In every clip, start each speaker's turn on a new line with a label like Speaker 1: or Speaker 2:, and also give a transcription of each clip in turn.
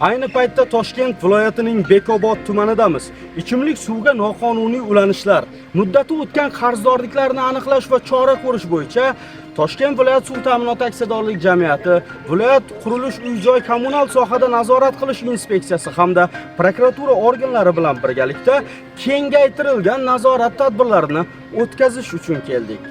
Speaker 1: Ayni paytda Toshkent viloyatining Bekobod tumanidamiz. Ichimlik suvga noqonuniy ulanishlar, muddati o'tgan qarzdorliklarni aniqlash va chora ko'rish bo'yicha Toshkent viloyat suv ta'minoti aksiyadorlik jamiyati, viloyat qurilish uy-joy kommunal sohada nazorat qilish inspeksiyasi hamda prokuratura organlari bilan birgalikda kengaytirilgan nazorat tadbirlarini o'tkazish uchun keldik.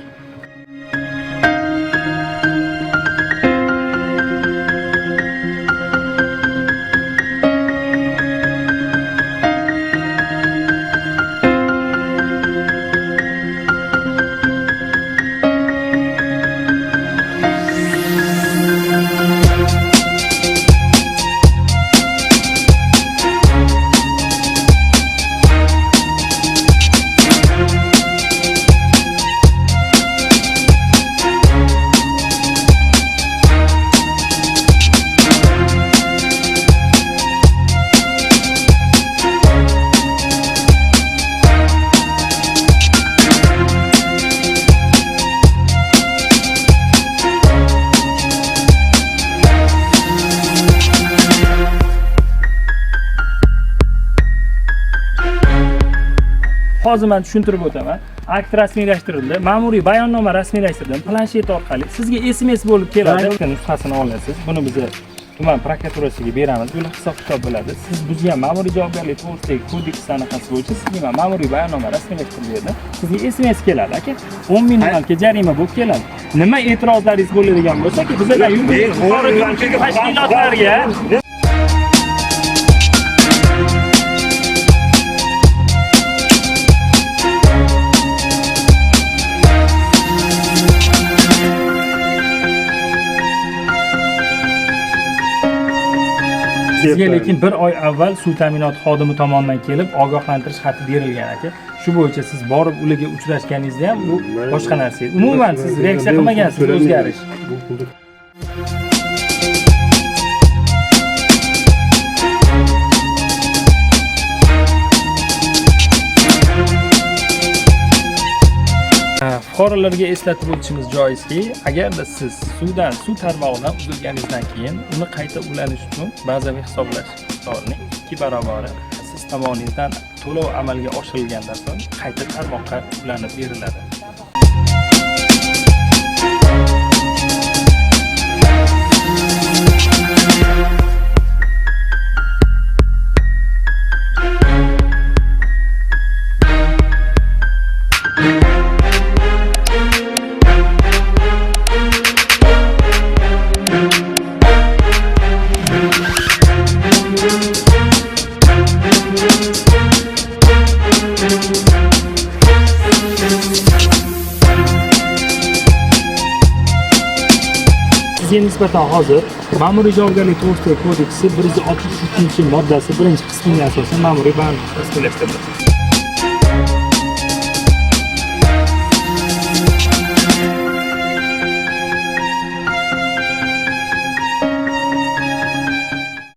Speaker 2: Hozir men tushuntirib o'taman. Akt rasmiylashtirildi, ma'muriy bayonnoma rasmiylashtirildi. Planshet orqali sizga SMS bo'lib keladi. Nusxasini olasiz. Buni biz tuman prokuraturasiga beramiz. Bular hisob-kitob bo'ladi. Siz buzgan ma'muriy javobgarlik to'g'risidagi kodeks anaqasi bo'yicha sizga ma'muriy bayonnoma rasmiylashtiriladi. Sizga SMS keladi, aka. 10 ming manatga jarima bo'lib keladi. Nima e'tirozlaringiz bo'ladigan bo'lsa-ki, bizlar yuridik tashkilotlarga sizga lekin bir oy avval suv ta'minoti xodimi tomonidan kelib ogohlantirish xati berilgan aka. Shu bo'yicha siz borib ularga uchrashganingizda ham bu boshqa narsa edi. Umuman siz reaksiya qilmagansiz o'zgarish. Fuqarolarga eslatib o'tishimiz joizki, agarda siz suv tarmog'idan uzilganingizdan keyin uni qayta ulanish uchun bazaviy hisoblash miqdorining 2 barobar siz tomoningizdan to'lov amalga oshirilgandan so'ng qayta tarmoqqa ulanib beriladi. Sizga nisbatan hozir ma'muriy javobgarlik to'g'risidagi kodeksi 163-moddasi 1-qismiga asosan ma'muriy bayonnoma rasmiylashtirildi.